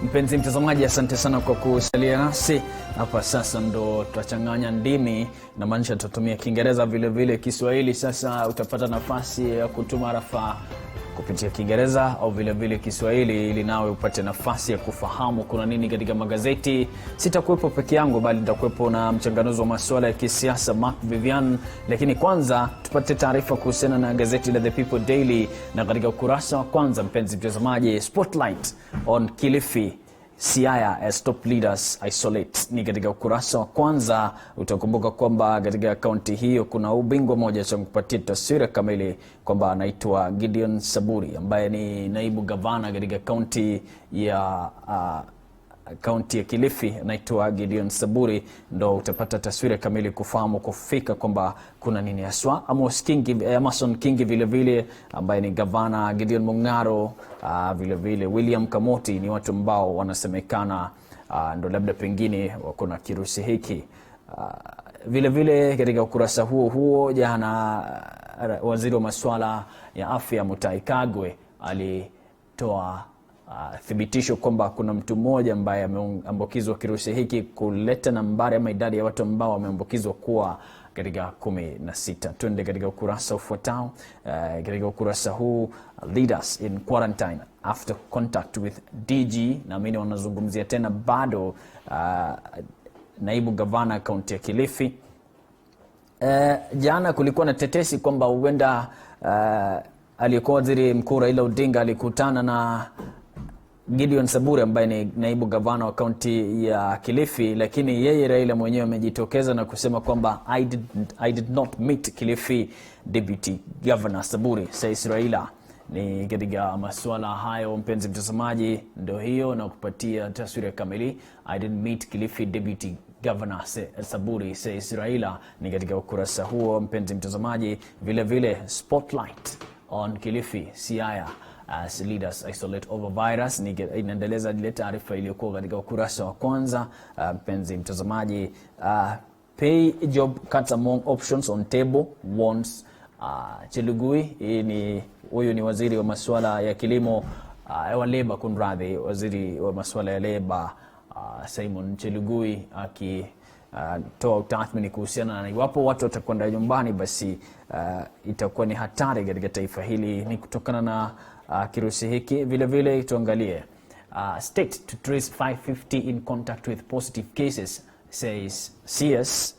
Mpenzi mtazamaji, asante sana kwa kusalia nasi. Hapa sasa ndo tutachanganya ndimi, na maanisha tutatumia Kiingereza vile vile Kiswahili. Sasa utapata nafasi ya kutuma rafa kupitia Kiingereza au vile vile Kiswahili, ili nawe upate nafasi ya kufahamu kuna nini katika magazeti. Sitakuwepo peke yangu, bali nitakuwepo na mchanganuzi wa masuala ya kisiasa Mark Vivian. Lakini kwanza tupate taarifa kuhusiana na gazeti la The People Daily, na katika ukurasa wa kwanza, mpenzi mtazamaji, spotlight on Kilifi, Siaya as top leaders isolate. Ni katika ukurasa wa kwanza. Utakumbuka kwamba katika kaunti hiyo kuna ubingwa moja cha kupatia taswira kamili kwamba anaitwa Gideon Saburi, ambaye ni naibu gavana katika kaunti ya kaunti ya Kilifi. Anaitwa Gideon Saburi, ndo utapata taswira kamili kufahamu kufika kwamba kuna nini haswa. Amason Kingi vile vile ambaye ni gavana, Gideon Mungaro, vile vile William Kamoti, ni watu ambao wanasemekana ndo labda pengine wako na kirusi hiki. Vile vile katika ukurasa huo jana, waziri wa masuala ya afya Mutahi Kagwe alitoa thibitisho kwamba kuna mtu mmoja ambaye ameambukizwa kirusi hiki, kuleta nambari ama idadi ya watu ambao wameambukizwa kuwa katika 16. Twende katika ukurasa ufuatao. Katika ukurasa huu, leaders in quarantine after contact with DG, na mimi wanazungumzia tena bado naibu gavana kaunti ya Kilifi. Jana kulikuwa na tetesi kwamba huenda aliyekuwa waziri mkuu Raila Odinga alikutana na Gideon Saburi ambaye ni naibu gavana wa kaunti ya Kilifi, lakini yeye Raila mwenyewe amejitokeza na kusema kwamba I did not meet Kilifi Deputy Governor Saburi, says Raila. Ni katika masuala hayo, mpenzi mtazamaji, ndio hiyo na kupatia taswira kamili. I didn't meet Kilifi Deputy Governor Saburi, says Raila. Ni katika ukurasa huo, mpenzi mtazamaji. Vile vile spotlight on Kilifi, Siaya as leaders isolate over virus. Inaendeleza ile taarifa iliyokuwa katika ukurasa wa kwanza, mpenzi mtazamaji. Pay job cuts among options on table, warns Chelugui. Huyu ni waziri wa masuala ya kilimo wa leba, kunradhi, waziri wa masuala ya leba Simon Chelugui akitoa utathmini kuhusiana na iwapo watu watakwenda nyumbani, basi itakuwa ni hatari katika taifa hili, ni kutokana na kirusi hiki. Vile vile tuangalie state to trace 550 in contact with positive cases, says CS.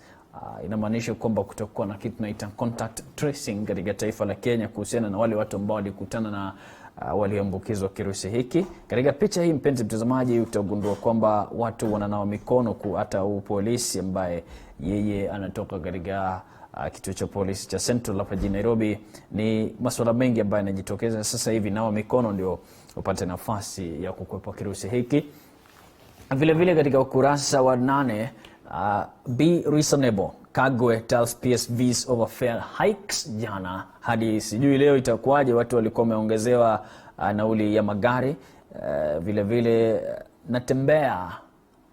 Inamaanisha kwamba kutakuwa na kitu tunaita contact tracing katika taifa la Kenya kuhusiana na wale watu ambao walikutana na walioambukizwa kirusi hiki. Katika picha hii, mpenzi mtazamaji, utagundua kwamba watu wananawa mikono, hata polisi ambaye yeye anatoka katika kituo cha polisi cha Central hapa jijini Nairobi. Ni masuala mengi ambayo yanajitokeza sasa hivi, nawa mikono ndio upate nafasi ya kukwepa kirusi hiki. Vile vile katika ukurasa wa 8, be reasonable, Kagwe tells PSVs over fare hikes. Jana hadi sijui leo itakuwaje, watu walikuwa wameongezewa nauli ya magari. Vile vile natembea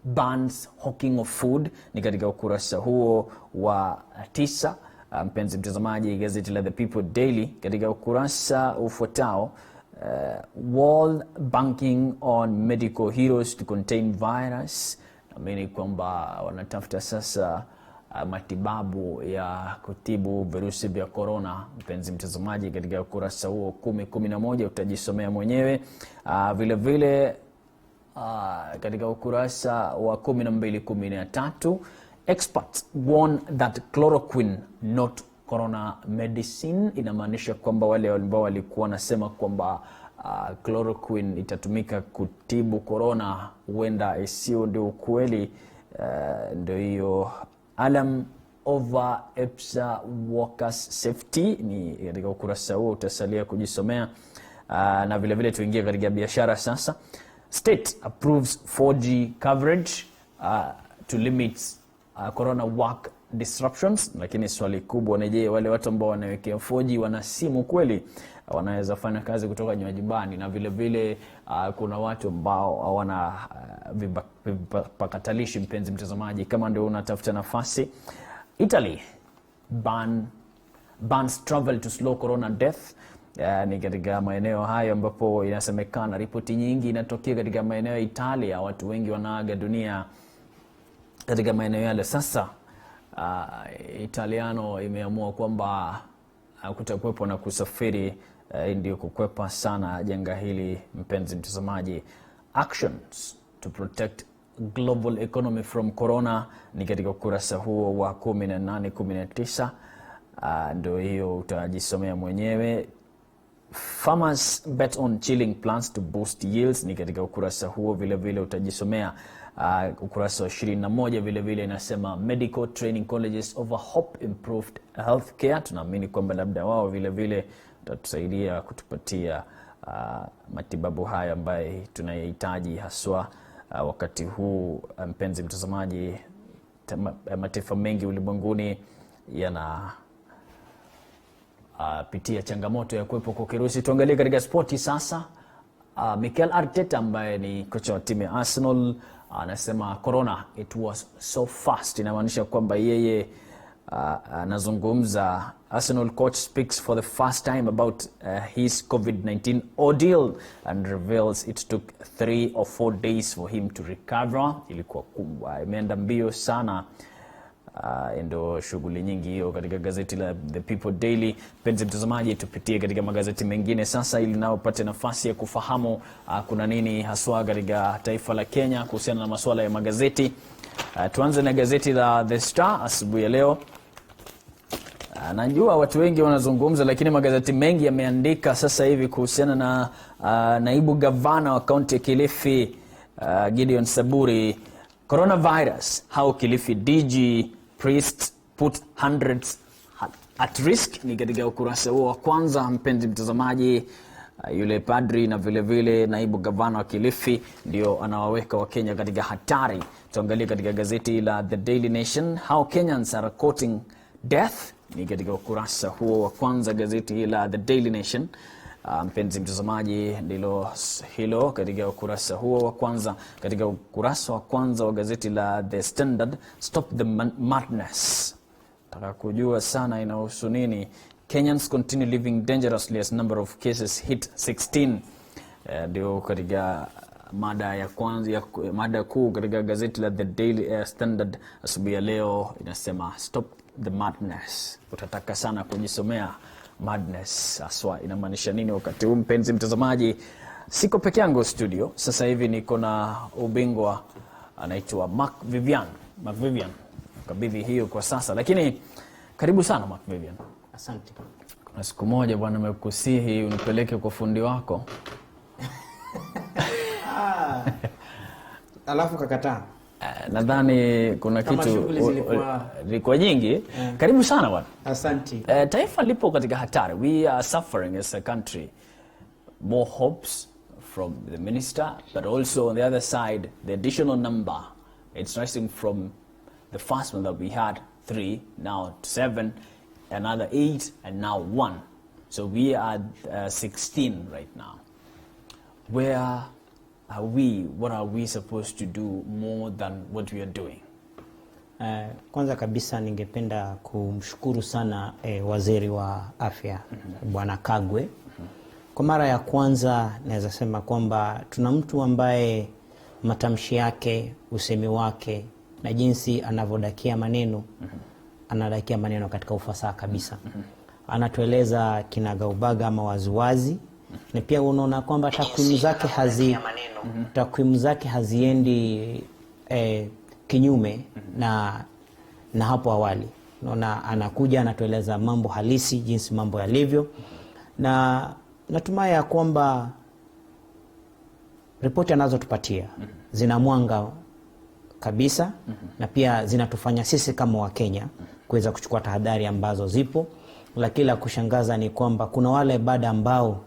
bans hawking of food, ni katika ukurasa huo wa 9. Mpenzi mtazamaji, gazeti la The People Daily katika ukurasa ufuatao, wall banking on medical heroes to contain virus. Naamini kwamba wanatafuta sasa matibabu ya kutibu virusi vya corona, mpenzi mtazamaji, katika ukurasa huo 10-11 utajisomea mwenyewe. Vile vile katika ukurasa wa 12-13, experts warn that chloroquine not corona medicine. Inamaanisha kwamba wale ambao walikuwa wanasema kwamba chloroquine itatumika kutibu corona, huenda isio ndio ukweli. Ndio hiyo. Alarm over EPSA workers safety, ni katika ukurasa huo utasalia kujisomea. Na vile vile tuingie katika biashara sasa. State approves 4G coverage to limit corona work disruptions. Lakini swali kubwa ni je, wale watu ambao wanawekea 4G wana simu kweli wanaweza fanya kazi kutoka nyumbani? Na vile vile kuna watu ambao hawana vipakatalishi, mpenzi mtazamaji, kama ndio unatafuta nafasi. Italy bans travel to slow corona death. ni katika maeneo hayo ambapo inasemekana ripoti nyingi inatokea katika maeneo ya Italia, watu wengi wanaaga dunia katika maeneo yale. Sasa Italiano imeamua kwamba kutakuwepo na kusafiri ndio kukwepa sana janga hili. Mpenzi mtazamaji, actions to protect global economy from corona ni katika ukurasa huo wa 18-19. Ndio hiyo utajisomea mwenyewe. Farmers bet on chilling plants to boost yields ni katika ukurasa huo vile vile utajisomea. Ukurasa wa 21 vile vile inasema medical training colleges over hope improved healthcare. Tunaamini kwamba labda wao vile vile utatusaidia kutupatia matibabu haya ambaye tunayahitaji haswa wakati huu. Mpenzi mtazamaji, mataifa mengi ulimwenguni yana pitia changamoto ya kuwepo kwa kirusi. Tuangalie katika spoti sasa. Mikel Arteta ambaye ni kocha wa timu ya Arsenal anasema corona it was so fast. Inamaanisha kwamba yeye anazungumza. Arsenal coach speaks for the first time about his COVID-19 ordeal and reveals it took 3 or 4 days for him to recover. Ilikuwa kubwa, imeenda mbio sana. Ndo shughuli nyingi hiyo katika gazeti la The People Daily. Penzi mtazamaji, tupitie katika magazeti mengine sasa ili nao pate nafasi ya kufahamu kuna nini haswa katika taifa la Kenya kuhusiana na masuala ya magazeti. Tuanze na gazeti la The Star asubuhi ya leo. Najua watu wengi wanazungumza, lakini magazeti mengi yameandika sasa hivi kuhusiana na naibu gavana wa kaunti ya Kilifi Gideon Saburi. Coronavirus, how Kilifi DG priest put hundreds at risk ni katika ukurasa huo wa kwanza. Mpenzi mtazamaji, yule padri na vile vile naibu gavana wa Kilifi ndio anawaweka Wakenya katika hatari. Tuangalie katika gazeti la The Daily Nation, how Kenyans are quoting death ni katika ukurasa huo wa kwanza gazeti la The Daily Nation. Mpenzi mtazamaji, ndilo hilo katika ukurasa huo wa kwanza. Katika ukurasa wa kwanza wa gazeti la The Standard, stop the madness. Nataka kujua sana inahusu nini. Kenyans continue living dangerously as number of cases hit 16. Ndio katika mada ya kwanza, mada kuu katika gazeti la The Daily Standard asubuhi ya leo inasema stop the madness. Utataka sana kujisomea madness aswa inamaanisha nini wakati huu. Mpenzi mtazamaji, siko peke yangu studio. Sasa hivi niko na ubingwa anaitwa Mark Vivian. Kabidhi hiyo kwa sasa, lakini karibu sana Mark Vivian. Asante. Kuna siku moja bwana nimekusihi unipeleke kwa fundi wako. Alafu kakataa. Nadhani kuna kama kitu zilikuwa nyingi. Karibu sana bwana. Asante. Taifa lipo katika hatari. We are suffering as a country. More hopes from the minister, but also on the other side, the additional number. It's rising from the first one that we had 3, now 7, another 8, and now 1. So we are 16 right now. Where are we? What are we supposed to do more than what we are doing? Kwanza kabisa ningependa kumshukuru sana waziri wa afya Bwana Kagwe. Kwa mara ya kwanza naweza sema kwamba tuna mtu ambaye matamshi yake, usemi wake na jinsi anavodakia maneno, anadakia maneno katika ufasaha kabisa. Anatueleza kinagaubaga ama waziwazi, na pia unaona kwamba takwimu zake haziendi kinyume na hapo awali. Unaona anakuja anatueleza mambo halisi, jinsi mambo yalivyo, na natumai ya kwamba ripoti anazotupatia zina mwanga kabisa, na pia zinatufanya sisi kama Wakenya kuweza kuchukua tahadhari ambazo zipo. Lakini la kushangaza ni kwamba kuna wale baada ambao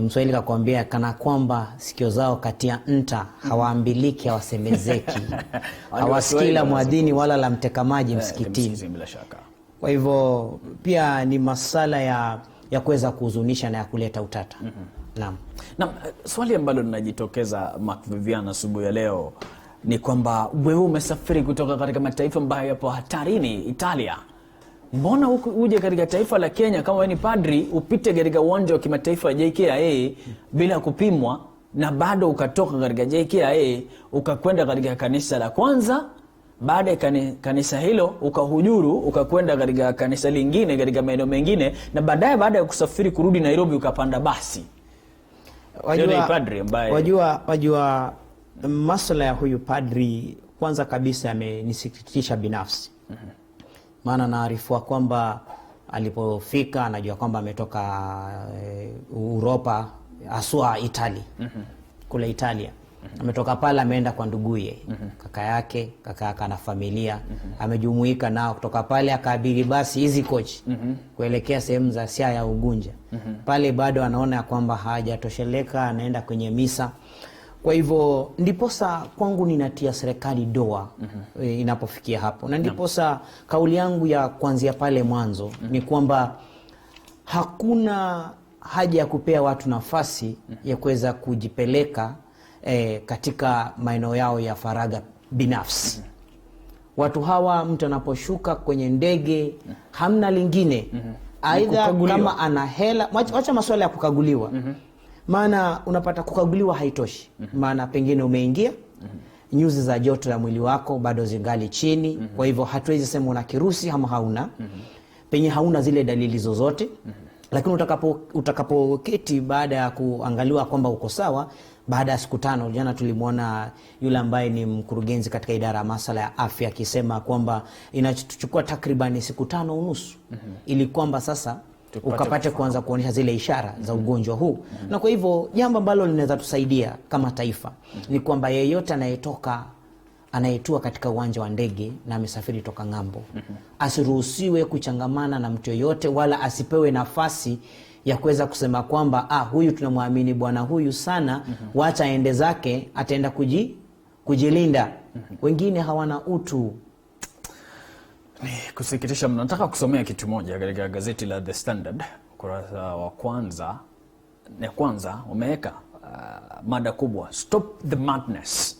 Mswahili kakwambia kana kwamba sikio zao katia nta hawaambiliki, hawasemezeki. Hawasikila muadhini wala la mtekamaji msikitini. Kwa hivyo pia ni masala ya kuweza kuhuzunisha na ya kuleta utata. Naam. Swali ambalo linajitokeza Mark Vivian asubuhi ya leo ni kwamba wewe umesafiri kutoka katika mataifa ambayo yapo hatarini, Italia. Mbona uje katika taifa la Kenya kama wewe ni padri upite katika uwanja wa kimataifa wa JKIA bila kupimwa, na bado ukatoka katika JKIA ukakwenda katika kanisa la kwanza, baada ya kanisa hilo ukahujuru ukakwenda katika kanisa lingine katika maeneo mengine, na baadaye baada ya kusafiri kurudi Nairobi ukapanda basi? Wajua masuala ya huyu padri kwanza kabisa amenisikitisha binafsi. Maana naarifu kwamba alipofika anajua kwamba ametoka Europa, aswa Italy. Kule Italia. Ametoka pale ameenda kwa nduguye, kaka yake na familia. Amejumuika nao kutoka pale akaabiri basi hizi coach kuelekea sehemu za Siaya, Ugunja. Pale bado anaona kwamba hajatosheleka, anaenda kwenye misa. Kwa hivyo ndiposa kwangu ninatia serikali doa inapofikia hapo. Na ndiposa kauli yangu ya kuanzia pale mwanzo ni kwamba hakuna haja ya kupea watu nafasi ya kuweza kujipeleka katika maeneo yao ya faraga binafsi. Watu hawa mtu anaposhuka kwenye ndege hamna lingine. Aidha kama ana hela, wacha masuala ya kukaguliwa. Maana unapata kukaguliwa haitoshi. Maana pengine umeingia, nyuzi za joto ya mwili wako bado zingali chini. Kwa hivyo hatuwezi sema una kirusi ama hauna. Penye hauna zile dalili zozote. Lakini utakapoketi baada ya kuangaliwa kwamba uko sawa, baada ya siku 5, jana tulimwona yule ambaye ni mkurugenzi katika idara ya masuala ya afya akisema kwamba inachukua takriban siku 5.5 ili kwamba sasa ukapate kuanza kuonyesha zile ishara za ugonjwa huu. Na kwa hivyo jambo ambalo linaweza tusaidia kama taifa ni kwamba yeyote anayetua katika uwanja wa ndege na amesafiri toka ng'ambo asiruhusiwe kuchangamana na mtu yoyote, wala asipewe nafasi ya kuweza kusema kwamba huyu tunamwamini bwana huyu sana, wacha aende zake, ataenda kujilinda. Wengine hawana utu. Ni kusikitisha mno. Nataka kusomea kitu moja katika gazeti la The Standard, ukurasa wa kwanza umeweka mada kubwa, Stop the Madness,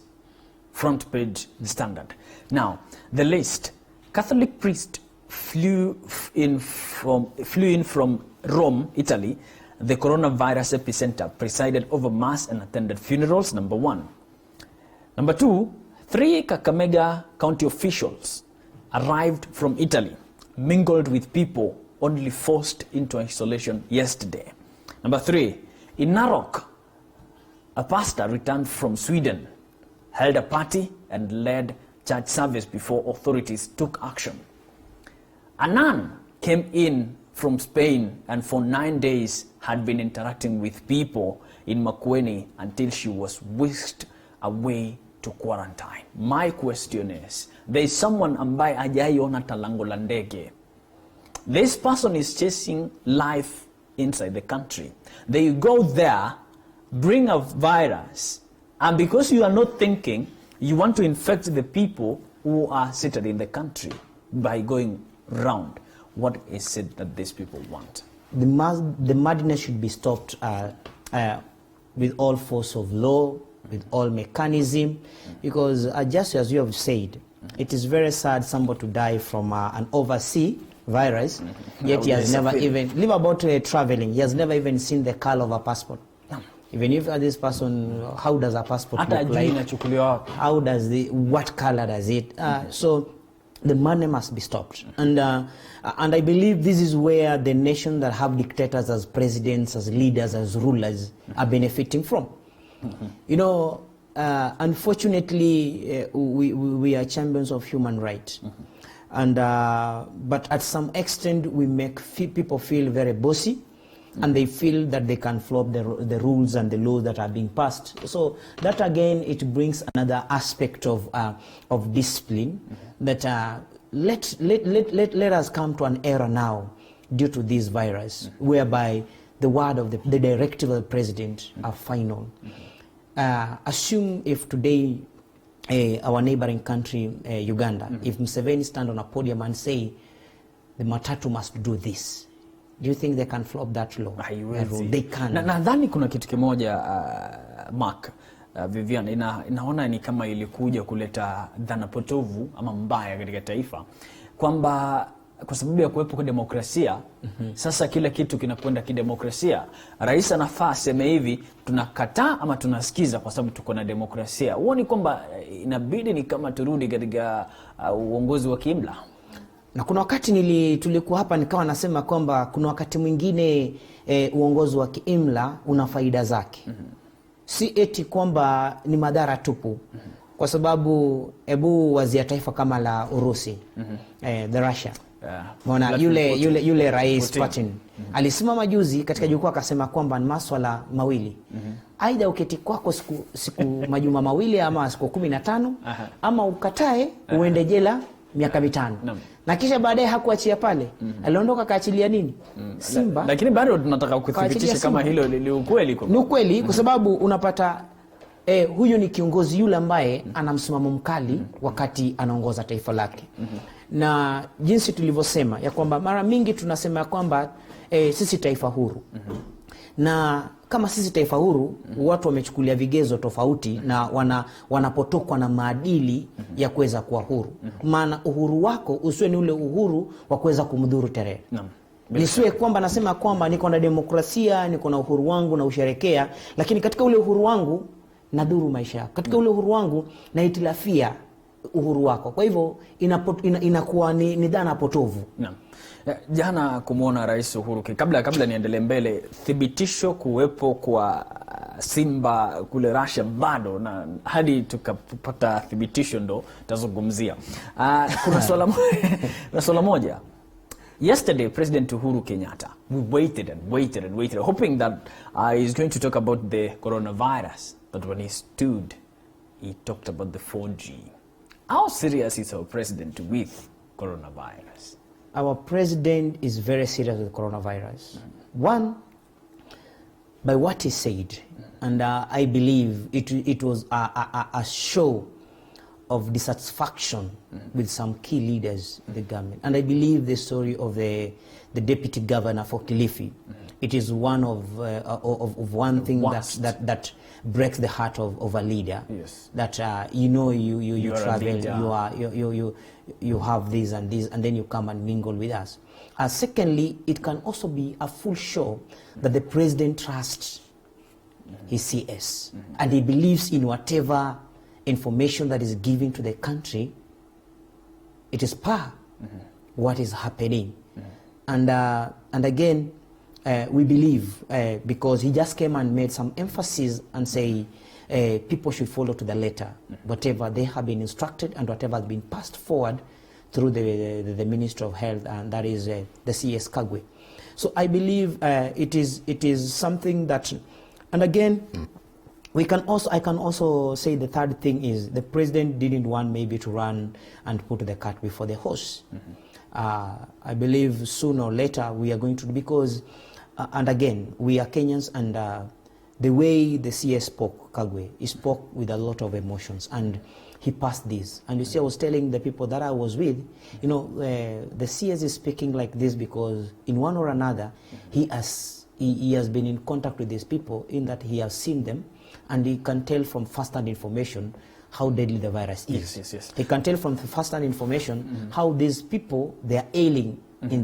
front page The Standard. Now, the list: Catholic priest flew in from Rome, Italy, the coronavirus epicenter, presided over mass and attended funerals, number 1. Number 2, 3 Kakamega County officials arrived from Italy, mingled with people, only forced into isolation yesterday. Number 3, in Narok, a pastor returned from Sweden, held a party and led church service before authorities took action. A nun came in from Spain and for 9 days had been interacting with people in Makueni until she was whisked away to quarantine. My question is, there is someone ambaye hajaiona talango la ndege. This person is chasing life inside the country. They go there, bring a virus, and because you are not thinking, you want to infect the people who are seated in the country by going round. What is it that these people want? The madness should be stopped with all force of law, with all mechanism, because just as you have said, it is very sad somebody to die from an overseas virus, yet he has never even live about traveling. He has never even seen the color of a passport. Even if this person, how does a passport look like? How does what color does it? So the madness must be stopped. And I believe this is where the nation that have dictators as presidents, as leaders, as rulers are benefiting from. You know, unfortunately, we are champions of human rights. And but at some extent, we make people feel very bossy, and they feel that they can flop the rules and the laws that are being passed. So that again, it brings another aspect of discipline that let us come to an era now due to this virus, whereby the word of the directive of the president are final. Assume if today our neighboring country, Uganda, if Museveni stand on a podium and say the matatu must do this, do you think they can flop that law? They can. Nadhani kuna kitu kimoja Mark, Vivian, inaona ni kama ilikuja kuleta dhana potovu ama mbaya katika taifa, kwamba kwa sababu ya kuwepo kwa demokrasia. Sasa kila kitu kinakwenda kidemokrasia. Rais anafaa aseme hivi, tunakataa ama tunasikiza kwa sababu tuko na demokrasia. Huoni kwamba inabidi ni kama turudi katika uongozi wa kiimla? Na kuna wakati tulikuwa hapa nikawa nasema kwamba kuna wakati mwingine uongozi wa kiimla una faida zake. Si eti kwamba ni madhara tupu. Kwa sababu wazia taifa kama la Urusi, the Russia. Mwana yule rais Putin alisimama juzi katika jukwaa akasema kwamba ni maswala mawili. Aidha uketi kwako siku majuma mawili ama siku 15 ama ukatae uende jela miaka 5. Na kisha baadaye hakuachia pale. Aliondoka kaachilia nini? Simba. Lakini bado tunataka kuthibitisha kama hilo ni ukweli. Ni ukweli kwa sababu unapata huyu ni kiongozi yule ambaye ana msimamo mkali wakati anaongoza taifa lake. Na jinsi tulivyosema ya kwamba mara mingi tunasema ya kwamba sisi taifa huru. Na kama sisi taifa huru, watu wamechukulia vigezo tofauti na wanapotokwa na maadili ya kuweza kuwa huru. Maana uhuru wako usiwe ni ule uhuru wa kuweza kumdhuru tarehe. Nisiwe kwamba nasema kwamba niko na demokrasia, niko na uhuru wangu na usherekea, lakini katika ule uhuru wangu nadhuru maisha yako. Katika ule uhuru wangu naitilafia uhuru wako. Kwa hivyo inakuwa ni dhana potovu. Jana kumuona Rais Uhuru, kabla niendelee mbele, thibitisho kuwepo kwa simba kule Russia bado, na hadi tukapata thibitisho ndo tazungumzia. Kuna swala moja. Yesterday, President Uhuru Kenyatta, we waited and waited and waited, hoping that he's going to talk about the coronavirus. But when he stood, he talked about the 4G. How serious is our president with coronavirus? Our president is very serious with coronavirus. One, by what he said, and I believe it was a show of dissatisfaction with some key leaders in the government. And I believe the story of the deputy governor for Kilifi, it is one of one thing that breaks the heart of a leader. Yes. That you travel, you have this and this, and then you come and mingle with us. Secondly, it can also be a full show that the president trusts his CS, and he believes in whatever information that is given to the country. It is what is happening. And again, we believe, because he just came and made some emphasis and say people should follow to the letter whatever they have been instructed and whatever has been passed forward through the Minister of Health, and that is the CS Kagwe. So I believe it is something that, and again, I can also say the third thing is the president didn't want maybe to run and put the cart before the horse. I believe sooner or later we are going to, because and again, we are Kenyans, and the way the CS spoke, Kagwe, he spoke with a lot of emotions, and he passed this. And you see, I was telling the people that I was with, the CS is speaking like this because in one or another, he has been in contact with these people, in that he has seen them, and he can tell from first-hand information how deadly the virus is. Yes. He can tell from the first-hand information how these people, they are ailing in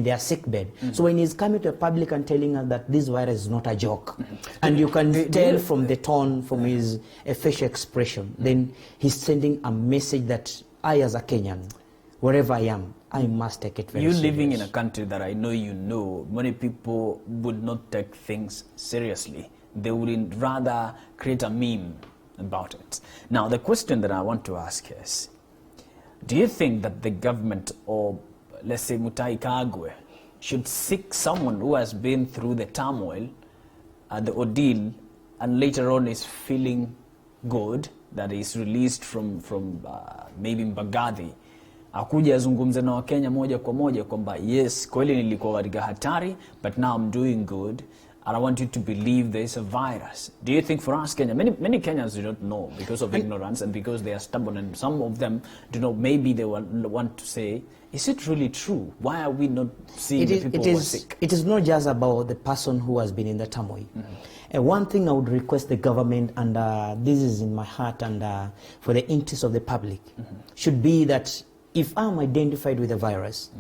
their sick bed. So when he's coming to the public and telling us that this virus is not a joke, and you can tell from the tone, from his facial expression, then he's sending a message that I, as a Kenyan, wherever I am, I must take it very seriously. You're living in a country that I know many people would not take things seriously. They would rather create a meme about it. Now, the question that I want to ask is, do you think that the government, or let's say Mutai Kagwe, should seek someone who has been through the turmoil, the ordeal, and later on is feeling good, that is released from maybe Mbagathi, akuja azungumze na Wakenya moja kwa moja kwamba yes, kweli nilikuwa katika hatari, but now I'm doing good, and I want you to believe there is a virus. Do you think for us Kenya, many Kenyans do not know because of ignorance and because they are stubborn, and some of them do not, maybe they want to say, is it really true? Why are we not seeing the people who are sick? It is not just about the person who has been in the turmoil. One thing I would request the government, and this is in my heart, and for the interest of the public, should be that if I'm identified with the virus,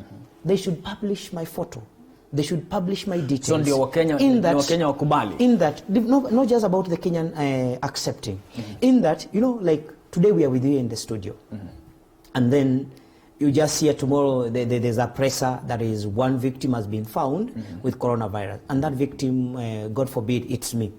they should publish my photo. They should publish my details. So ndio Wakenya wakubali. In that, not just about the Kenyan accepting. In that, you know, like today we are with you in the studio. And then you just hear tomorrow there's a presser that is one victim has been found with coronavirus. And that victim, God forbid, it's me.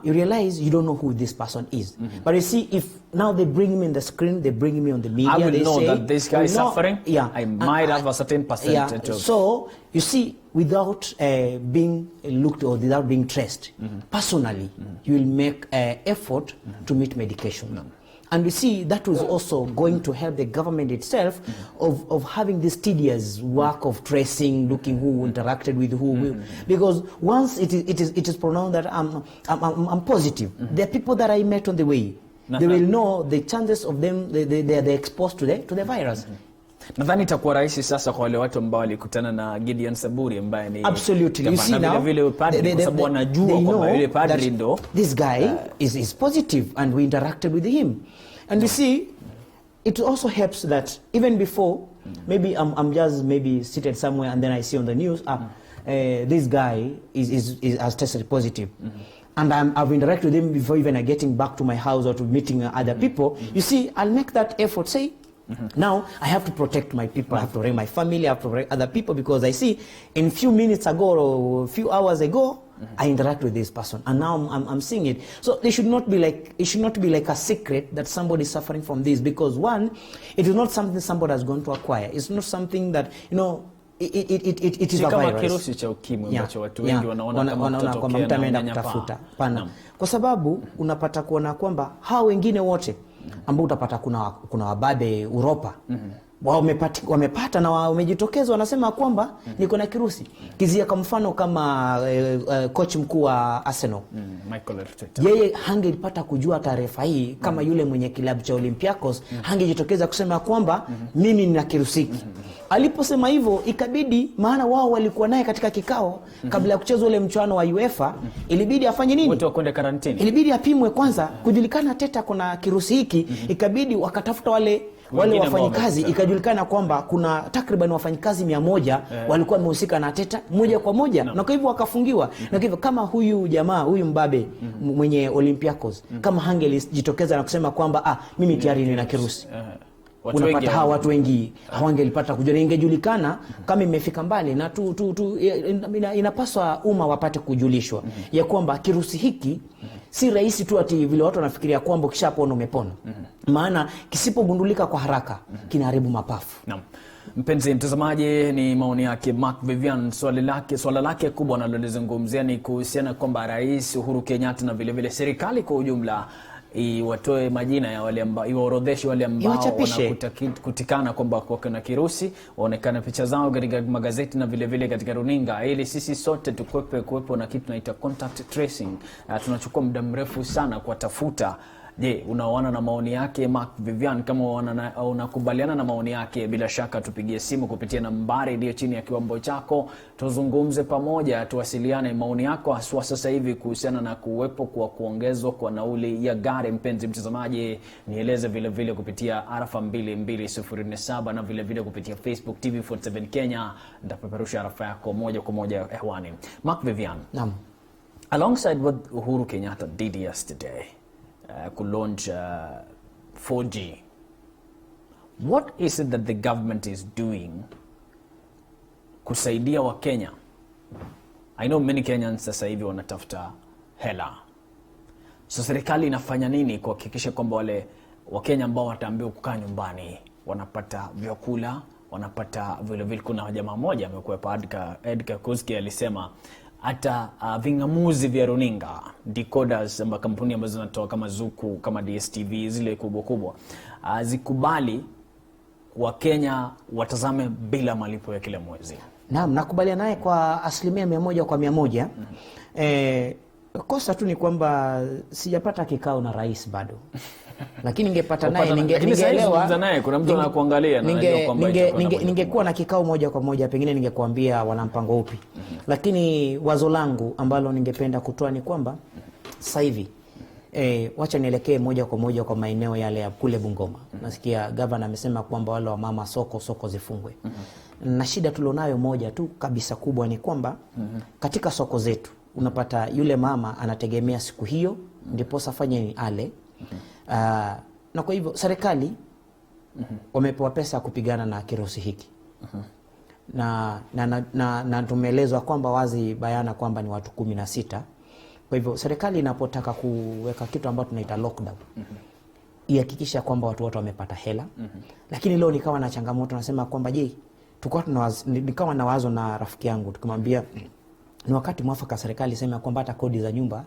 You realize you don't know who this person is. But you see, if now they bring him in the screen, they bring me on the media, I will they know say, that this guy is suffering. Yeah, I might have a certain percentage of... So, you see, without being looked or without being traced, personally, you will make effort to meet medication. And we see that was also going to help the government itself of having this tedious work of tracing, looking who interacted with who. Because once it is pronounced that I'm positive, there are people that I met on the way. They will know the chances of them, they're exposed to the virus. Nadhani itakuwa rahisi sasa kwa wale watu ambao walikutana na Gideon Saburi ambaye ni absolutely. You see now vile padri kwa sababu wanajua kwamba yule padri ndo this guy is positive and we interacted with him. And you see, it also helps that even before, maybe I'm just maybe seated somewhere and then I see on the news, this guy has tested positive. And I've interacted with him before even getting back to my house or to meeting other people. You see, I'll make that effort, say, now I have to protect my people, I have to protect my family, I have to protect other people, because I see in few minutes ago or a few hours ago, I interact with this person, and now I'm seeing it. So it should not be like a secret that somebody is suffering from this, because one, it is not something somebody has gone to acquire. It's not something that, you know, it is a virus. Kirusi cha ukimwi ambacho watu wengi wanaona kama mtu ameenda kutafuta. Pana. Kwa sababu unapata kuona kwamba hao wengine wote ambao utapata kuna wababe Europa. Wamepata na wamejitokeza wanasema kwamba niko na kirusi. Kizia kwa mfano kama coach mkuu wa Arsenal, Michael Arteta. Yeye hangelipata kujua taarifa hii kama yule mwenye kilabu cha Olympiacos hangejitokeza kusema kwamba mimi nina kirusi. Aliposema hivyo ikabidi, maana wao walikuwa naye katika kikao kabla ya kucheza ule mchuano wa UEFA, ilibidi afanye nini? Wote wakwenda karantini. Ilibidi apimwe kwanza kujulikana Teta kuna kirusi hiki. Ikabidi wakatafuta wale wafanyikazi, ikajulikana kwamba kuna takriban wafanyikazi 100 walikuwa wamehusika na Teta moja kwa moja, na kwa hivyo wakafungiwa. Na kwa hivyo kama huyu jamaa, huyu mbabe mwenye Olympiacos, kama hangelijitokeza na kusema kwamba mimi tayari nina kirusi, unapata hawa watu wengi hawangelipata kujua, ingejulikana kama imefika mbali. Na inapaswa umma wapate kujulishwa ya kwamba kirusi hiki si rahisi tu ati vile watu wanafikiria kwamba ukishapona umepona. Maana kisipogundulika kwa haraka kinaharibu mapafu. Naam. Mpenzi mtazamaji, ni maoni yake Mark Vivian. Swala lake kubwa analolizungumzia ni kuhusiana kwamba Rais Uhuru Kenyatta na vile vile serikali kwa ujumla iwatoe majina ya wale ambao, iwaorodheshe wale ambao wanakutikana kwamba kuna kirusi, waonekane picha zao katika magazeti na vile vile katika runinga, ili sisi sote kuwepo na kitu tunaita contact tracing. Tunachukua muda mrefu sana kwa tafuta. Je, unaoana na maoni yake Mark Vivian? Kama unakubaliana na maoni yake, bila shaka tupigie simu kupitia nambari iliyo chini ya kiwambo chako, tuzungumze pamoja, tuwasiliane maoni yako haswa sasa hivi kuhusiana na kuwepo kwa kuongezwa kwa nauli ya gari. Mpenzi mtazamaji, nieleze vile vile kupitia arafa 2207 na vile vile kupitia Facebook TV47 Kenya, nitapeperusha arafa yako moja kwa moja hewani. Mark Vivian. Naam. Alongside what Uhuru Kenyatta did yesterday, could launch 4G. What is it that the government is doing kusaidia wa Kenya? I know many Kenyans sasa hivi wanatafuta hela. So serikali inafanya nini kuhakikisha kwamba wale wa Kenya ambao wataambiwa kukaa nyumbani wanapata vyakula, wanapata vile vile? Kuna jamaa mmoja amekuwa Edgar Kuski alisema hata vingamuzi vya runinga, decoders amba kampuni ambazo zinatoa kama Zuku, kama DSTV, zile kubwa zikubali wa Kenya watazame bila malipo ya kila mwezi. Naam, nakubaliana naye kwa 100% kwa 100. Kosa tu ni kwamba sijapata kikao na rais bado. Lakini ningepata naye ningeelewa naye kuna mtu anakuangalia na anajua kwamba ningekuwa na kikao moja kwa moja, pengine ningekuambia wana mpango upi. Lakini wazo langu ambalo ningependa kutoa ni kwamba sasa hivi Wacha nielekee moja kwa moja kwa maeneo yale ya kule Bungoma. Nasikia governor amesema kwamba wale wa mama soko zifungwe. Na shida tulionayo moja tu kabisa kubwa ni kwamba katika soko zetu unapata yule mama anategemea siku hiyo ndipo safanye ni ale. Na kwa hivyo serikali wamepewa pesa kupigana na kirusi hiki. Na tumeelezwa kwamba wazi bayana kwamba ni watu 16. Kwa hivyo serikali inapotaka kuweka kitu ambacho tunaita lockdown, ihakikisha kwamba watu wote wamepata hela. Lakini leo nikawa na changamoto, nasema kwamba nikawa na wazo na rafiki yangu tukimwambia ni wakati mwafaka serikali sema kwamba hata kodi za nyumba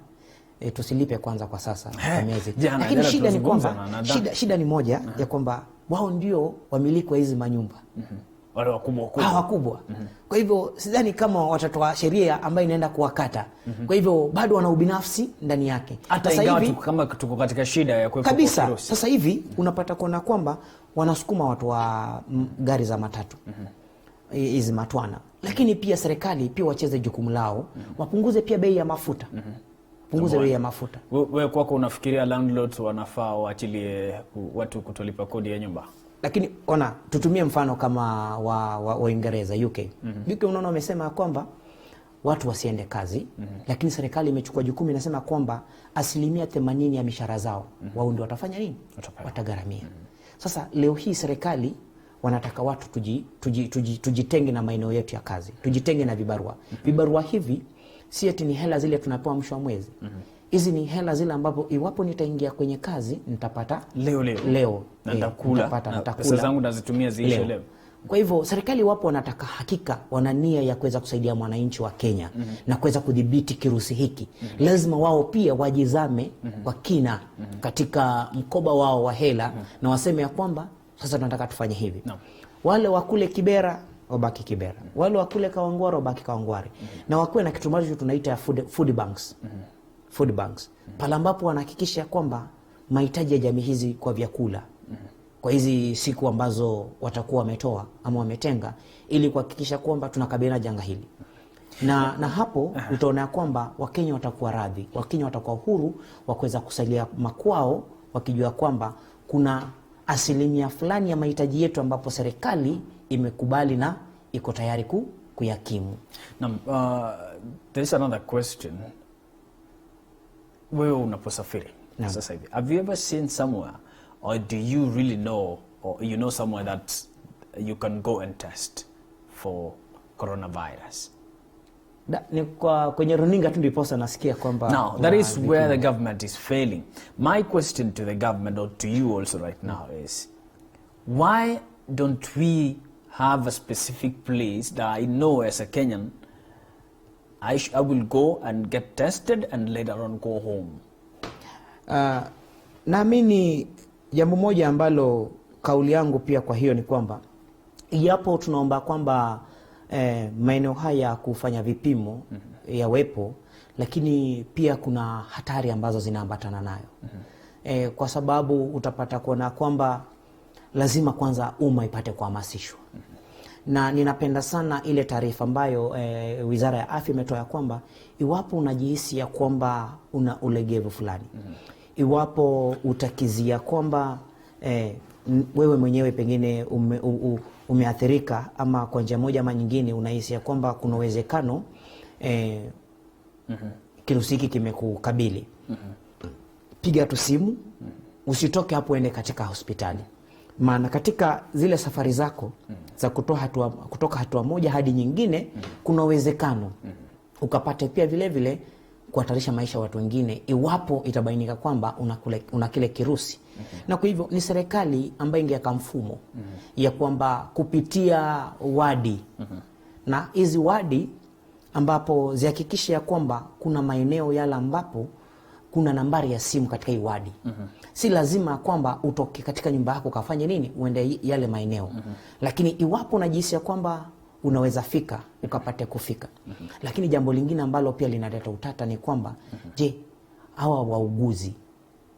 tusilipe kwanza kwa sasa kwa miezi. Lakini shida ni kwamba shida ni moja ya kwamba wao ndio wamiliki wa hizi manyumba. Wale wakubwa. Kwa hivyo sidhani kama watatoa sheria ambayo inaenda kuwakata. Kwa hivyo bado wana ubinafsi ndani yake. Hata ingawa kama tuko katika shida ya kuwepo kabisa. Sasa hivi unapata kuona kwamba wanasukuma watu wa gari za matatu. Hizi matwana. Lakini pia serikali pia wacheze jukumu lao, wapunguze pia bei ya mafuta. Punguze bei ya mafuta. Wewe kwako unafikiria landlords wanafaa waachilie watu kutolipa kodi ya nyumba? Lakini ona, tutumie mfano kama wa Uingereza, UK. UK unaona wamesema kwamba watu wasiende kazi, lakini serikali imechukua jukumu inasema kwamba 80% ya mishahara zao wao ndio watafanya nini? Watagharamia. Sasa leo hii serikali wanataka watu tujitenge na maeneo yetu ya kazi. Tujitenge na vibarua. Vibarua hivi si eti ni hela zile tunapewa mwisho wa mwezi. Hizi ni hela zile ambapo iwapo nitaingia kwenye kazi nitapata leo na nitakula pesa zangu nazitumia ziishe leo. Kwa hivyo serikali wapo wanataka hakika wana nia ya kuweza kusaidia mwananchi wa Kenya na kuweza kudhibiti kirusi hiki. Lazima wao pia wajizame kwa kina katika mkoba wao wa hela na waseme ya kwamba sasa tunataka tufanye hivi. Wale wa kule Kibera wabaki Kibera. Wale wa kule Kawangware wabaki Kawangware. Na wakuwe na kitu ambacho tunaita food banks. Food banks. Pale ambapo wanahakikisha kwamba mahitaji ya jamii hizi kwa vyakula kwa hizi siku ambazo watakuwa wametoa ama wametenga ili kuhakikisha kwamba tunakabiliana janga hili. Na hapo utaona kwamba Wakenya watakuwa radhi. Wakenya watakuwa huru wa kuweza kusalia makwao wakijua kwamba kuna asilimia fulani ya mahitaji yetu ambapo serikali imekubali na iko tayari kuyakimu. There is another question. Wewe unaposafiri sasa hivi, have you ever seen somewhere or do you really know or you know somewhere that you can go and test for coronavirus? Ni kwenye runinga tu ndipo nasikia kwamba now that is where the government is failing. My question to the government or to you also right now is why don't we have a specific place that I know as a Kenyan I will go and get tested and later on go home? Naamini jambo moja ambalo kauli yangu pia kwa hiyo ni kwamba ijapo tunaomba kwamba maeneo haya kufanya vipimo yawepo, lakini pia kuna hatari ambazo zinaambatana nayo. Kwa sababu utapata kuona kwamba lazima kwanza umma ipate kuhamasishwa. Na ninapenda sana ile taarifa ambayo Wizara ya Afya imetoa kwamba iwapo unajihisi ya kwamba una ulegevu fulani, iwapo utakizia kwamba wewe mwenyewe pengine umeathirika ama kwa njia moja ama nyingine unahisi ya kwamba kuna uwezekano kirusi hiki kimekukabili, piga tu simu, usitoke hapo ende katika hospitali. Maana katika zile safari zako za kutoka hatua moja hadi nyingine kuna uwezekano ukapata pia vile vile kuhatarisha maisha watu wengine iwapo itabainika kwamba una kile kirusi. Na kwa hivyo ni serikali ambayo ingeweka mfumo ya kwamba kupitia wadi na hizi wadi ambapo zihakikisha ya kwamba kuna maeneo yale ambapo kuna nambari ya simu katika hii wadi. Si lazima kwamba utoke katika nyumba yako kafanye nini uende yale maeneo. Lakini iwapo unajihisi ya kwamba unaweza fika ukapate kufika. Lakini jambo lingine ambalo pia linaleta utata ni kwamba je, hawa wauguzi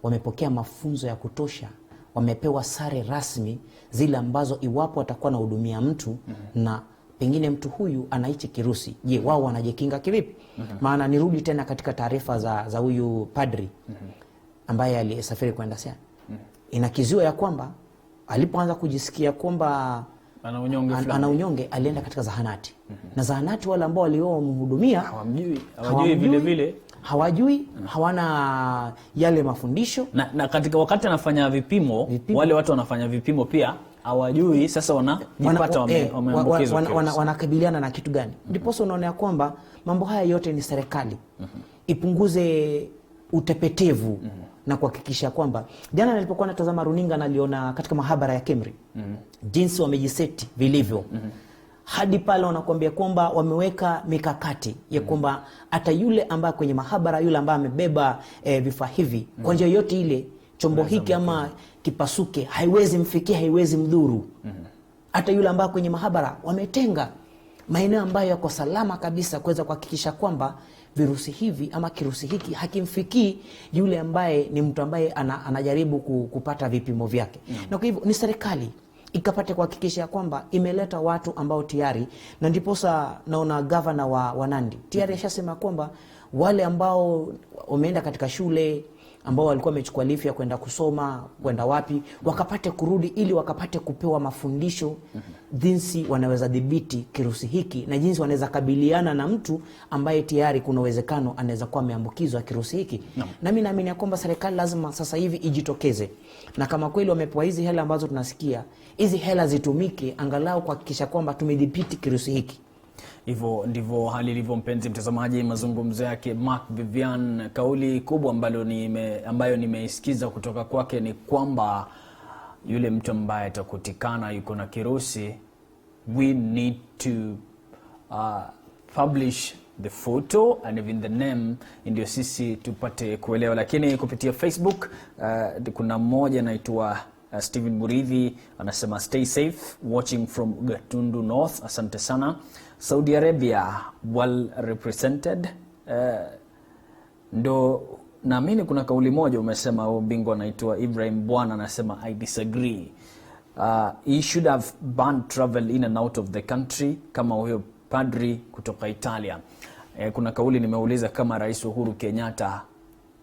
wamepokea mafunzo ya kutosha, wamepewa sare rasmi zile ambazo iwapo watakuwa na hudumia mtu na pengine mtu huyu anaichi kirusi, je, wao wanajikinga kivipi? Maana nirudi tena katika taarifa za huyu padri. ambaye alisafiri kwenda Siaya. Inakiziwa ya kwamba alipoanza kujisikia kwamba ana unyonge alienda katika zahanati. Na zahanati wale ambao waliomhudumia hawajui vile vile, hawana yale mafundisho, na katika wakati anafanya vipimo wale watu wanafanya vipimo pia hawajui, sasa wanajipata wameambukizwa. Wanakabiliana na kitu gani? Ndipo unaona ya kwamba mambo haya yote ni serikali ipunguze utepetevu na kuhakikisha kwamba, jana nilipokuwa natazama runinga naliona katika mahabara ya Kemri jinsi wamejiseti vilivyo hadi pale wanakuambia kwamba wameweka mikakati ya kwamba hata yule ambaye kwenye mahabara, yule ambaye amebeba vifaa hivi kwa njia yote ile, chombo hiki ama kipasuke, haiwezi mfikia, haiwezi mdhuru. Hata yule ambaye kwenye mahabara wametenga maeneo ambayo yako salama kabisa kuweza kuhakikisha kwamba virusi hivi ama kirusi hiki hakimfikii yule ambaye ni mtu ambaye anajaribu kupata vipimo vyake. Na kwa hivyo ni serikali ikapate kuhakikisha kwamba imeleta watu ambao tayari, na ndiposa naona gavana wa Nandi tayari ashasema kwamba wale ambao wameenda katika shule ambao walikuwa wamechukua lifi ya kwenda kusoma, kwenda wapi, wakapate kurudi ili wakapate kupewa mafundisho jinsi wanaweza dhibiti kirusi hiki na jinsi wanaweza kabiliana na mtu ambaye tayari kuna uwezekano anaweza kuwa ameambukizwa kirusi hiki. Na mimi naamini kwamba serikali lazima sasa hivi ijitokeze, na kama kweli wamepewa hizi hela ambazo tunasikia, hizi hela zitumike angalau kuhakikisha kwamba tumedhibiti kirusi hiki. Hivyo ndivyo hali ilivyo, mpenzi mtazamaji. Mazungumzo yake Mark Vivian, kauli kubwa ambayo nimeisikiza kutoka kwake ni kwamba yule mtu ambaye atakutikana yuko na kirusi, we need to publish the photo and even the name, ndio sisi tupate kuelewa. Lakini kupitia Facebook kuna mmoja anaitwa Steven Muridhi anasema stay safe watching from Gatundu North. Asante sana. Saudi Arabia well represented. Ndo naamini kuna kauli moja umesema, bingwa anaitwa Ibrahim Bwana anasema I disagree. He should have banned travel in and out of the country kama huyo padri kutoka Italia. Kuna kauli nimeuliza kama Rais Uhuru Kenyatta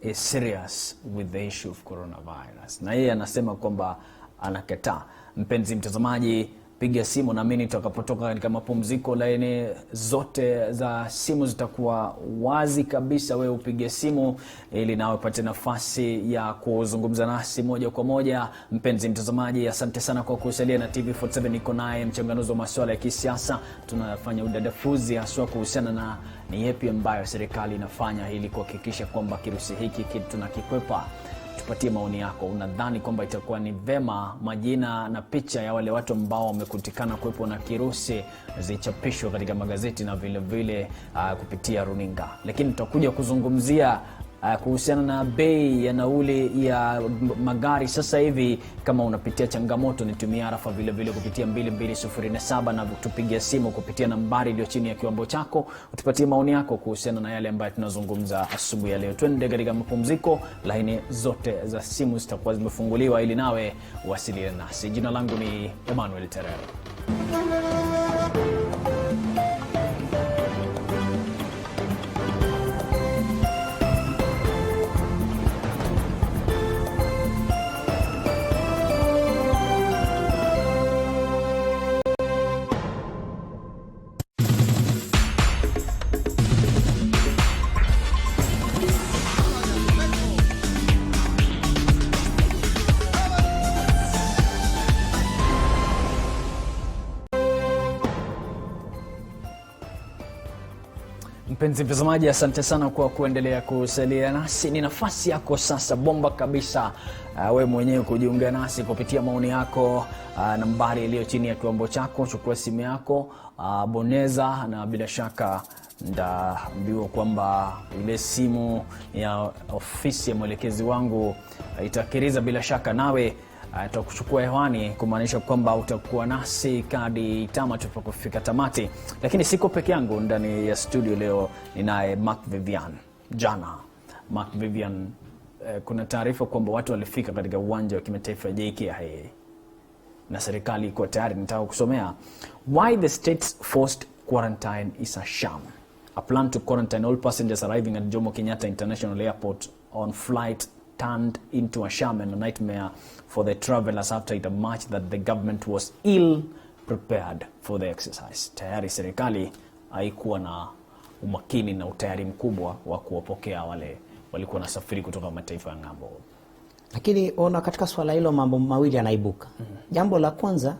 is serious with the issue of coronavirus, na yeye anasema kwamba anakataa. Mpenzi mtazamaji, piga simu, na mimi nitakapotoka katika mapumziko laini zote za simu zitakuwa wazi kabisa. Wewe upige simu ili nawe upate nafasi ya kuzungumza nasi moja kwa moja. Mpenzi mtazamaji, asante sana kwa kusalia na TV47. Niko naye mchanganuzi wa masuala ya kisiasa. Tunafanya udadafuzi haswa kuhusiana na ni yapi ambayo serikali inafanya ili kuhakikisha kwamba kirusi hiki tunakikwepa. Tupatie maoni yako. Unadhani kwamba itakuwa ni vema majina na picha ya wale watu ambao wamekutikana kuwepo na kirusi zichapishwe katika magazeti na vile vile kupitia runinga? Lakini tutakuja kuzungumzia kuhusiana na bei ya nauli ya magari sasa hivi. Kama unapitia changamoto, nitumia arafa vile vile kupitia 22047 na tupigia simu kupitia nambari iliyo chini ya kiwambo chako, utupatie maoni yako kuhusiana na yale ambayo tunazungumza asubuhi ya leo. Twende katika mapumziko, laini zote za simu zitakuwa zimefunguliwa ili nawe wasiliane nasi. Jina langu ni Emmanuel Terere. Mpenzi mtazamaji, asante sana kwa kuendelea kusalia nasi. Ni nafasi yako sasa bomba kabisa wewe mwenyewe kujiunga nasi kupitia maoni yako. Nambari iliyo chini ya kiwambo chako, chukua simu yako, boneza, na bila shaka ndaambiwa kwamba ile simu ya ofisi ya mwelekezi wangu itakiriza bila shaka, nawe tutakuchukua hewani, kumaanisha kwamba utakuwa nasi kadi tama tutapofika tamati. Lakini siko peke yangu ndani ya studio leo, ninaye Mark Vivian. Jana Mark Vivian, kuna taarifa kwamba watu walifika katika uwanja wa kimataifa ya JKIA na serikali iko tayari. Nitaka kusomea why the state's forced quarantine is a sham. A plan to quarantine all passengers arriving at Jomo Kenyatta International Airport on flight turned into a sham and a nightmare for the travelers after it emerged that the government was ill prepared for the exercise. Tayari serikali haikuwa na umakini na utayari mkubwa wa kuwapokea wale walikuwa nasafiri kutoka mataifa ya ng'ambo. Lakini ona katika swala hilo mambo mawili yanaibuka. Jambo la kwanza,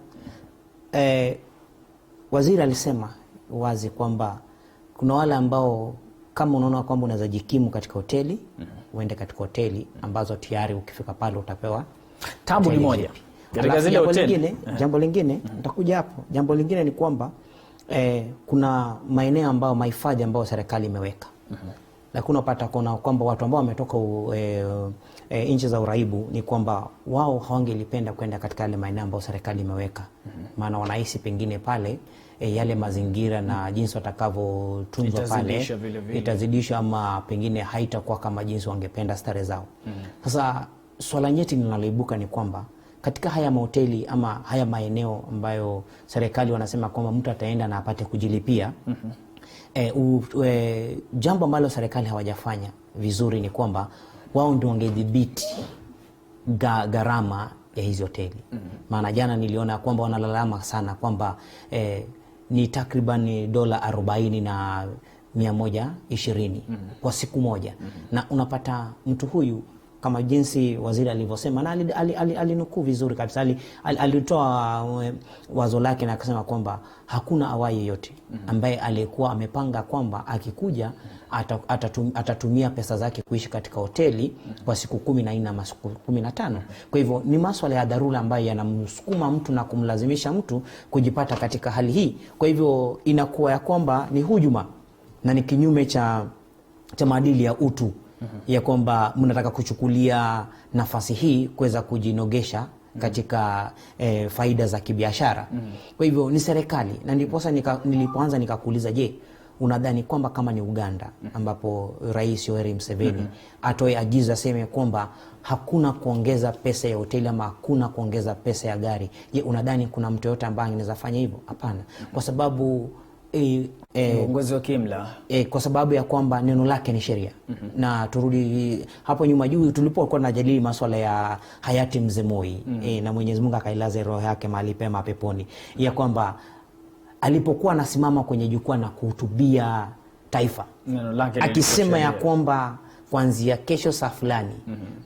waziri alisema wazi kwamba kuna wale ambao kama unaona kwamba unaweza jikimu katika hoteli, uende katika hoteli ambazo tayari ukifika pale utapewa tabu ni moja. Katika zile hoteli. Jambo lingine nitakuja hapo. Jambo lingine ni kwamba kuna maeneo ambayo mahifadhi ambayo serikali imeweka. Lakini unapata kuna kwamba watu ambao wametoka nchi za uraibu ni kwamba wao hawangelipenda kwenda katika yale maeneo ambayo serikali imeweka. Maana wanahisi pengine pale yale mazingira na jinsi watakavyotunzwa pale itazidisha ama pengine haitakuwa kama jinsi wangependa starehe zao. Sasa swala nyeti linaloibuka ni kwamba katika haya mahoteli ama haya maeneo ambayo serikali wanasema kwamba mtu ataenda na apate kujilipia, jambo ambalo serikali hawajafanya vizuri ni kwamba wao ndio wangedhibiti gharama ya hizo hoteli. Maana jana niliona kwamba wanalalama sana kwamba ni takriban $40 na 120 kwa siku moja. Na unapata mtu huyu kama jinsi waziri alivyosema, na alinukuu vizuri kabisa, alitoa wazo lake na akasema kwamba hakuna awai yeyote ambaye alikuwa amepanga kwamba akikuja atatumia pesa zake kuishi katika hoteli kwa siku 14 ama siku 15. Kwa hivyo ni masuala ya dharura ambayo yanamsukuma mtu na kumlazimisha mtu kujipata katika hali hii. Kwa hivyo inakuwa ya kwamba ni hujuma na ni kinyume cha maadili ya utu, ya kwamba mnataka kuchukulia nafasi hii kuweza kujinogesha katika faida za kibiashara. Kwa hivyo ni serikali, na ndiposa nilipoanza nikakuuliza, je, unadhani kwamba kama ni Uganda ambapo Rais Yoweri Museveni atoe agizo aseme kwamba hakuna kuongeza pesa ya hoteli ama hakuna kuongeza pesa ya gari, je, unadhani kuna mtu yote ambaye anaweza fanya hivyo? Hapana, kwa sababu uongozi wa kimla, kwa sababu ya kwamba neno lake ni sheria. Na turudi hapo nyuma juu tulipokuwa tunajadili masuala ya hayati Mzee Moi, na Mwenyezi Mungu akailaze roho yake mahali pema peponi, ya kwamba alipokuwa anasimama kwenye jukwaa na kuhutubia taifa, akisema ya kwamba kuanzia kesho saa fulani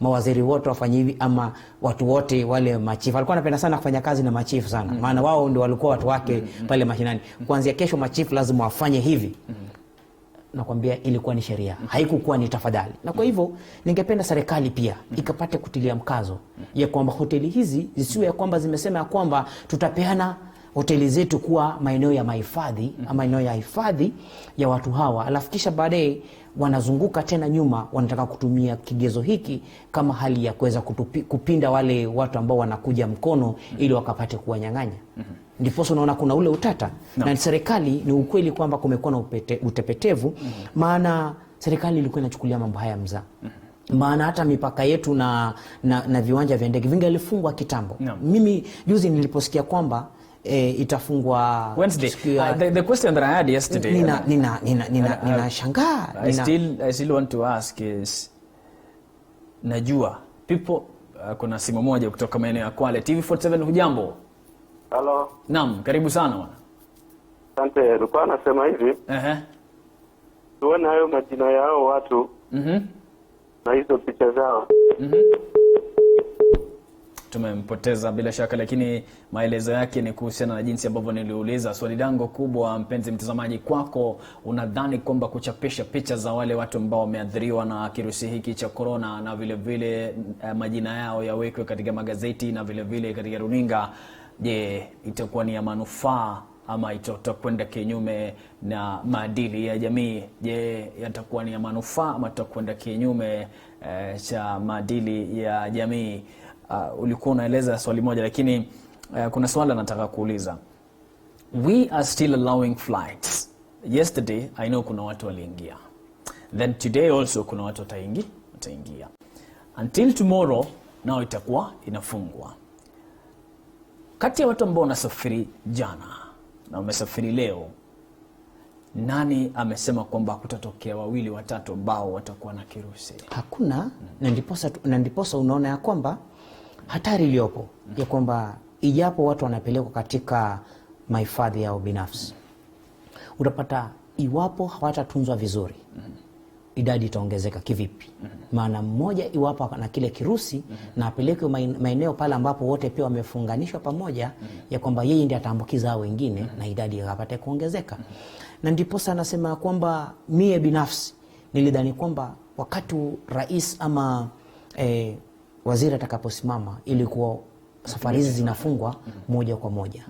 mawaziri wote wafanye hivi, ama watu wote wale machifu, alikuwa anapenda sana kufanya kazi na machifu sana, maana wao ndio walikuwa watu wake pale mashinani. Kuanzia kesho machifu lazima wafanye hivi. Nakwambia ilikuwa ni sheria, haikukuwa ni tafadhali. Na kwa hivyo ningependa serikali pia ikapate kutilia mkazo ya kwamba hoteli hizi zisiwe ya kwamba zimesema ya kwamba tutapeana hoteli zetu kuwa maeneo ya mahifadhi ama maeneo ya hifadhi ya watu hawa, alafu kisha baadaye wanazunguka tena nyuma, wanataka kutumia kigezo hiki kama hali ya kuweza kupinda wale watu ambao wanakuja mkono ili wakapate kuwanyang'anya. Ndipo unaona kuna ule utata. Na serikali ni ukweli kwamba kumekuwa na utepetevu, maana serikali ilikuwa inachukulia mambo haya mzaa. Maana hata mipaka yetu na viwanja vya ndege vingelifungwa kitambo. Mimi juzi niliposikia kwamba itafungwa Wednesday. The question that I had yesterday, nina shangaa. I still want to ask is, najua people kuna simu moja kutoka maeneo ya Kwale. TV47, hujambo? Hello. Naam, karibu sana bwana. Asante. Nilikuwa nasema hivi. Tuone hayo majina yao watu. Na hizo picha zao. Tumempoteza bila shaka, lakini maelezo yake ni kuhusiana na jinsi ambavyo niliuliza. Swali langu kubwa, mpenzi mtazamaji, kwako, unadhani kwamba kuchapisha picha za wale watu ambao wameathiriwa na kirusi hiki cha corona na vile vile majina yao yawekwe katika magazeti na vile vile katika runinga, je, itakuwa ni ya manufaa ama itakwenda kinyume na maadili ya jamii? Je, yatakuwa ni ya manufaa ama itakwenda kinyume cha maadili ya jamii? Ulikuwa unaeleza swali moja, lakini kuna swala nataka kuuliza. We are still allowing flights. Yesterday I know kuna watu waliingia, then today also kuna watu wataingia. Until tomorrow nao itakuwa inafungwa. Kati ya watu ambao wanasafiri jana na wamesafiri leo, nani amesema kwamba kutatokea 2 watatu ambao watakuwa na kirusi? Hakuna. Na ndiposa unaona ya kwamba hatari iliyopo ya kwamba ijapo watu wanapelekwa katika mahifadhi yao binafsi, utapata iwapo hawatatunzwa vizuri, idadi itaongezeka. Kivipi? Maana mmoja iwapo na kile kirusi na apelekwe maeneo pale ambapo wote pia wamefunganishwa pamoja, ya kwamba yeye ndiye ataambukiza hao wengine, na idadi ikapata kuongezeka. Na ndiposa anasema kwamba mie binafsi nilidhani kwamba wakati rais ama waziri atakaposimama, ilikuwa safari hizi zinafungwa moja kwa moja.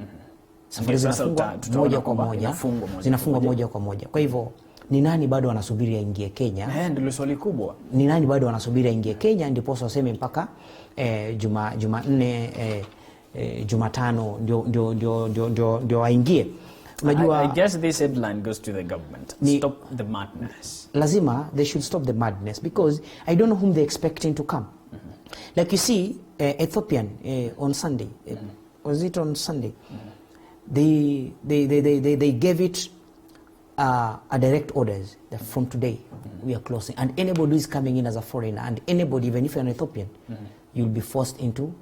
Safari zinafungwa moja kwa moja, zinafungwa moja kwa moja. Kwa hivyo ni nani bado wanasubiri aingie Kenya? Ndio swali kubwa. Ni nani bado wanasubiri aingie Kenya? Ndipo waseme mpaka Jumanne, Jumatano ndio waingie. Unajua, I guess this headline goes to the government. Stop the madness. Lazima they should stop the madness, because I don't know whom they're expecting to come. Like you see, Ethiopian on Sunday, was it on Sunday? They gave it a direct orders that from today we are closing, and anybody who is coming in as a foreigner, and anybody, even if you're an Ethiopian, you'll be forced into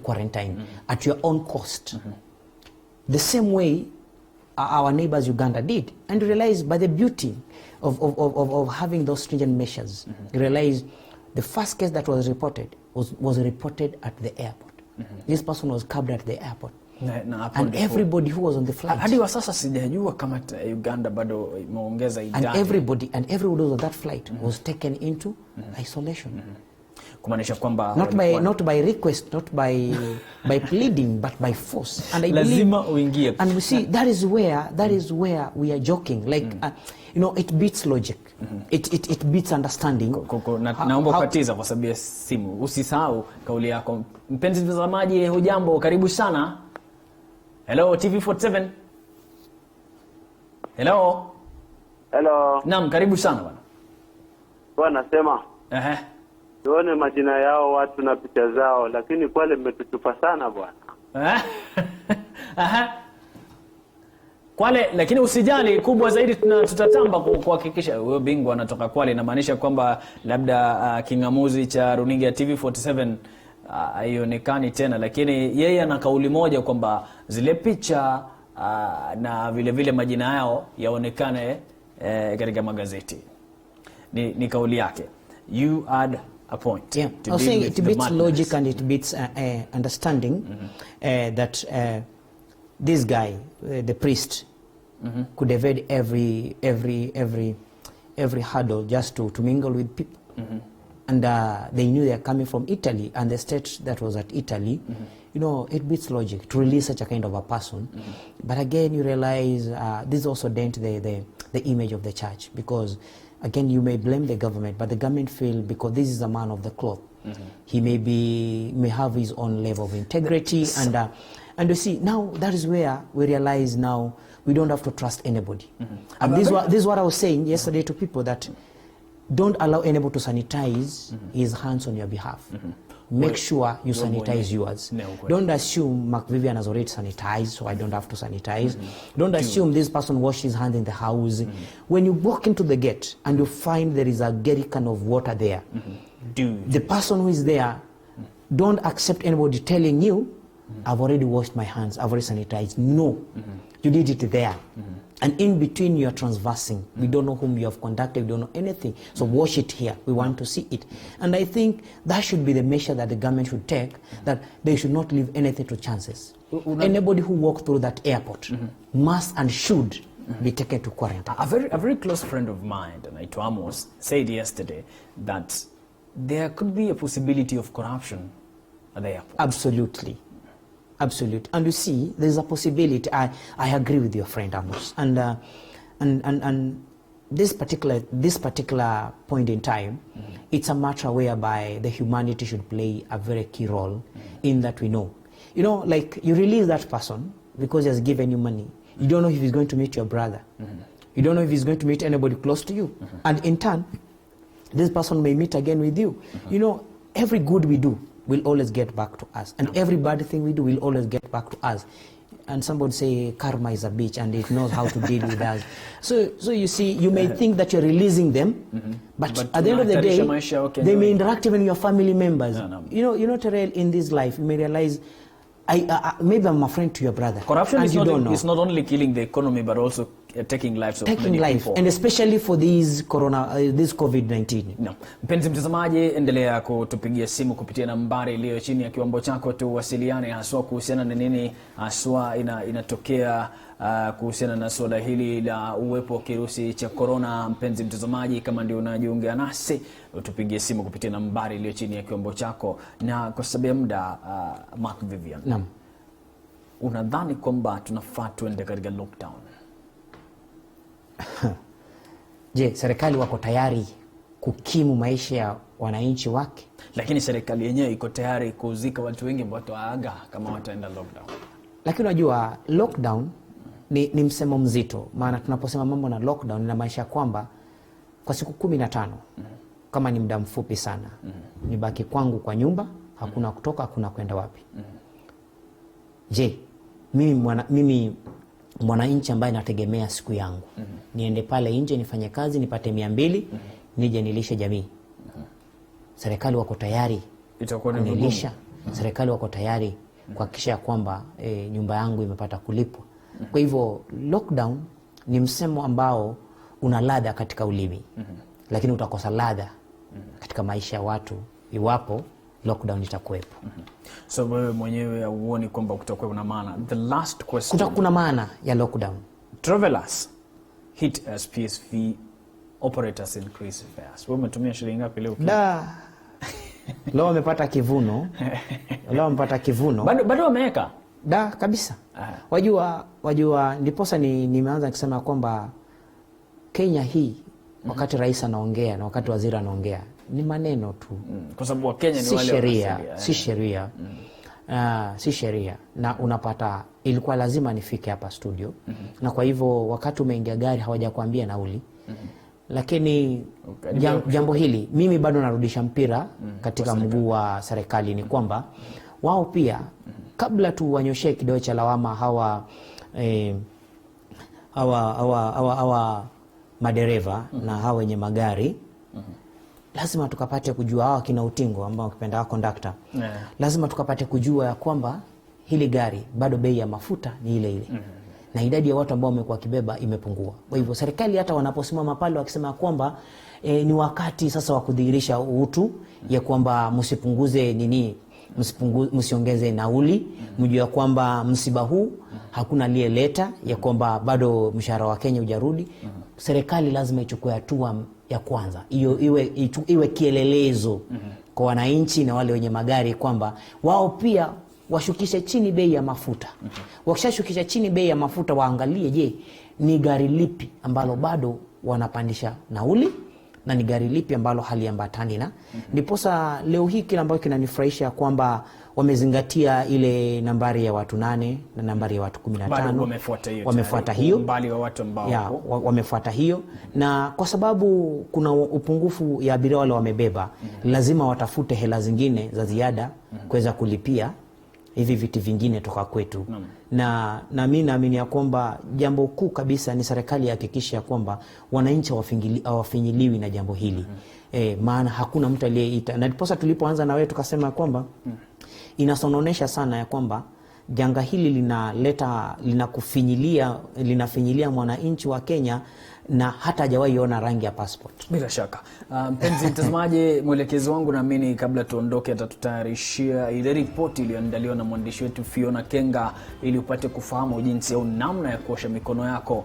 quarantine at your own cost. The same way our neighbors Uganda did, and realize by the beauty of having those stringent measures, you realize the first case that was reported was reported at the airport. This person was cabbed at the airport. And everybody who was on the flight. Hadi wa sasa sijajua kama Uganda bado imeongeza idadi. And everybody who was on that flight was taken into isolation. Kumaanisha kwamba not by request, not by pleading, but by force. And I lazima uingie. And we see that is where we are joking, like it beats logic. It beats understanding. Naomba kukatiza kwa sababu ya simu. Usisahau kauli yako. Mpenzi mtazamaji, hujambo, karibu sana. Hello TV47. Hello. Naam, karibu sana bwana. Bwana nasema tuone majina yao watu na picha zao, lakini Kwale mmetuchupa sana bwana. Kwale, lakini usijali, kubwa zaidi tutatamba kuhakikisha wewe bingwa anatoka Kwale. Inamaanisha kwamba labda kingamuzi cha runinga ya TV47 haionekani tena, lakini yeye ana kauli moja kwamba zile picha na vile majina yao yaonekane katika magazeti. Ni kauli yake. You had a point. Yeah, I was saying it beats logic and it beats understanding that this guy, the priest, could evade every hurdle just to mingle with people. And they knew they are coming from Italy, and the state that was at Italy, it beats logic to release such a kind of a person. But again, you realize this also dent the image of the church, because again, you may blame the government, but the government feel because this is a man of the cloth, he may have his own level of integrity, and you see now that is where we realize now we don't have to trust anybody. And this is what I was saying yesterday to people, that don't allow anybody to sanitize his hands on your behalf. Make sure you sanitize yours. Don't assume Mark Vivian has already sanitized, so I don't have to sanitize. Don't assume this person washed his hands in the house. When you walk into the gate and you find there is a jerrycan of water there, the person who is there, don't accept anybody telling you, I've already washed my hands, I've already sanitized. No, you did it there. And in between you are transversing. We don't know whom you have contacted, we don't know anything. So wash it here, we want to see it. And I think that should be the measure that the government should take, that they should not leave anything to chances. Anybody who walks through that airport must and should be taken to quarantine. A very close friend of mine, Naito Amos, said yesterday that there could be a possibility of corruption at the airport. Absolutely. And you see, there's a possibility. I agree with your friend Amos, and this particular point in time, it's a matter whereby the humanity should play a very key role in that we know. Like you release that person because he has given you money. You don't know if he's going to meet your brother. You don't know if he's going to meet anybody close to you, and in turn, this person may meet again with you. Every good we do will always get back to us, and every bad thing we do will always get back to us. and somebody say karma is a bitch and it knows how to deal with us. So you see, you may think that you're releasing them, but at the end of the day, they may interact even with your family members. You know, Terrell, in this life, you may realize, maybe I'm a friend to your brother. Corruption is not only killing the economy, but also taking lives of many people. And especially for this COVID-19. No. Mpenzi mtazamaji, endelea kutupigia simu kupitia nambari iliyo chini ya kiwambo chako, tuwasiliane haswa kuhusiana na nini haswa inatokea kuhusiana na swala hili la uwepo wa kirusi cha corona. Mpenzi mtazamaji, kama ndio unajiunga nasi, tupigie simu kupitia nambari iliyo chini ya kiwambo chako. Na kwa sababu ya muda, Mark Vivian, naam, unadhani kwamba tunafaa tuende katika lockdown? Je, serikali wako tayari kukimu maisha ya wananchi wake? Lakini serikali yenyewe iko tayari kuzika watu wengi ambao wataaga kama wataenda lockdown. Lakini unajua lockdown ni msemo mzito, maana tunaposema mambo na lockdown inamaanisha kwamba kwa siku 15 kama ni muda mfupi sana, nibaki kwangu kwa nyumba, hakuna kutoka, hakuna kwenda wapi. Je, mimi mwananchi ambaye nategemea siku yangu, niende pale nje nifanye kazi nipate 200, nije nilishe jamii? Serikali wako tayari kunilisha? Serikali wako tayari kuhakikisha kwamba nyumba yangu imepata kulipwa? Kwa hivyo lockdown ni msemo ambao una ladha katika ulimi, lakini utakosa ladha katika maisha ya watu iwapo lockdown itakuwepo. So wewe mwenyewe huoni kwamba kutakuwa na maana? The last question. Kuna maana ya lockdown. Travelers hit as PSV operators increase fares. Wewe umetumia shilingi ngapi leo? Leo wamepata kivuno. Leo wamepata kivuno. Bado wameweka? Kabisa. Wajua ndiposa nimeanza kusema kwamba Kenya hii wakati rais anaongea na wakati waziri anaongea ni maneno tu. Kwa sababu wa Kenya ni wale si sheria. Na unapata ilikuwa lazima nifike hapa studio. Na kwa hivyo wakati umeingia gari hawajakuambia nauli. Lakini jambo hili mimi bado narudisha mpira katika mguu wa serikali, ni kwamba wao pia kabla tu wanyoshe kidole cha lawama hawa madereva na hawa wenye magari, lazima tukapate kujua hawa kina utingo ambao ukipenda hawa conductor. Lazima tukapate kujua ya kwamba hili gari bado bei ya mafuta ni ile ile. Na idadi ya watu ambao wamekuwa kibeba imepungua. Kwa hivyo serikali hata wanaposimama pale wakisema kwamba ni wakati sasa wa kudhihirisha utu, ya kwamba msipunguze msiongeze nauli, mjue kwamba msiba huu hakuna aliyeleta, ya kwamba bado mshahara wa Kenya hujarudi. Serikali lazima ichukue hatua ya kwanza. Iwe kielelezo kwa wananchi na wale wenye magari kwamba wao pia washukishe chini bei ya mafuta. Wakishashukisha chini bei ya mafuta, waangalie je, ni gari lipi ambalo bado wanapandisha nauli na ni gari lipi ambalo haliambatani na. Ndiposa leo hii kile ambacho kinanifurahisha kwamba wamezingatia ile nambari ya watu 8 na nambari ya watu 15. Wamefuata hiyo mbali wa watu ambao wamefuata hiyo, na kwa sababu kuna upungufu ya abiria wale wamebeba, lazima watafute hela zingine za ziada kuweza kulipia hivi vitu vingine toka kwetu. Na mimi naamini ya kwamba jambo kuu kabisa ni serikali hakikisha kwamba wananchi hawafinyiliwi na jambo hili. Maana hakuna mtu aliyeita, na ndiposa tulipoanza na wewe tukasema kwamba inasononesha sana ya kwamba janga hili linafinyilia mwananchi wa Kenya na hata hajawahi ona rangi ya passport. Bila shaka. Mpenzi mtazamaji, mwelekezi wangu naamini kabla tuondoke atatutayarishia ile ripoti iliyoandaliwa na mwandishi wetu Fiona Kenga ili upate kufahamu jinsi au namna ya kuosha mikono yako.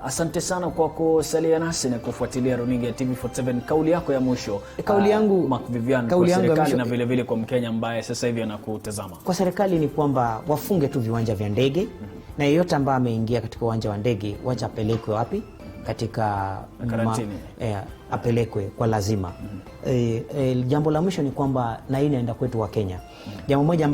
Asante sana kwa kusalia nasi na kufuatilia runinga ya TV47. Kauli yako ya mwisho. Kauli yangu Mark Vivian, kwa serikali na vile vile kwa Mkenya ambaye sasa hivi anakutazama. Kwa serikali ni kwamba wafunge tu viwanja vya ndege, na yeyote ambaye ameingia katika uwanja wa ndege wacha apelekwe wapi? Katika karantini. Apelekwe kwa lazima. Jambo la mwisho ni kwamba na hii inaenda kwetu wa Kenya. Jambo moja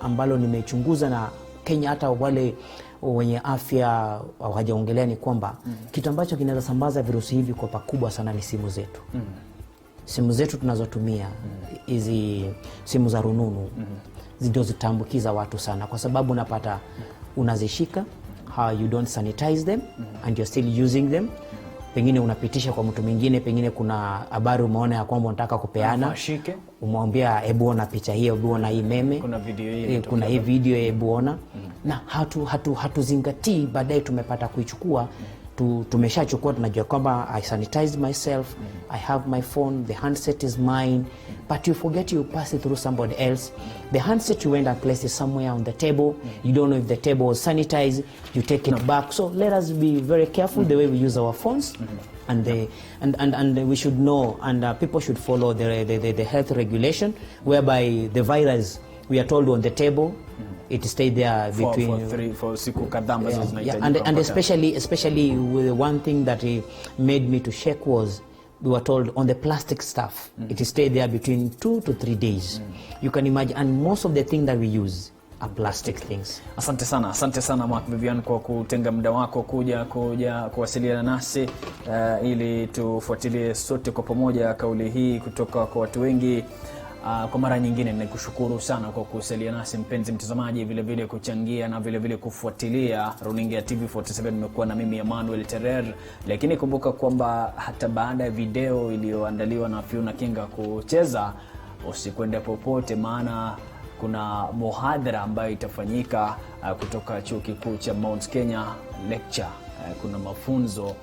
ambalo nimechunguza na Kenya hata wale wenye afya hawajaongelea ni kwamba kitu ambacho kinaweza sambaza virusi hivi kwa pakubwa sana ni simu zetu. Simu zetu tunazotumia hizi simu za rununu. ndio zitaambukiza watu sana, kwa sababu unapata unazishika, you don't sanitize them and you're still using them. Pengine unapitisha kwa mtu mwingine, pengine kuna habari umeona ya kwamba unataka kupeana, umwambia hebu ona picha hii, hebu ona hii meme, kuna hii video hebu ona. Na hatuzingatii, baadaye tumepata kuichukua, tumeshachukua, tunajua kwamba I sanitize myself, I have my phone, the handset is mine, but you forget you pass it through somebody else. The handset you went and placed it somewhere on the table, you don't know if the table was sanitized, you take it back. So let us be very careful the way we use our phones. And we should know, and people should follow the health regulation, whereby the virus, we are told on the table, it stayed there between for siku kadhaa ambazo zinahitajika. And especially with one thing that made me to shake was, we were told on the plastic stuff, it stayed there between 2 to 3 days. You can imagine, and most of the things that we use are plastic things. Asante sana Mark Vivian kwa kutenga muda wako kuja kuwasiliana nasi ili tufuatilie sote kwa pamoja kauli hii kutoka kwa watu wengi. Kwa mara nyingine nikushukuru sana kwa kusalia nasi mpenzi mtazamaji, vile vile kuchangia na vile vile kufuatilia runinga ya TV47. Nimekuwa na mimi Emmanuel Terer, lakini kumbuka kwamba hata baada ya video iliyoandaliwa na Fiona Kinga kucheza, usikwende popote, maana kuna muhadhara ambayo itafanyika kutoka chuo kikuu cha Mount Kenya lecture. Kuna mafunzo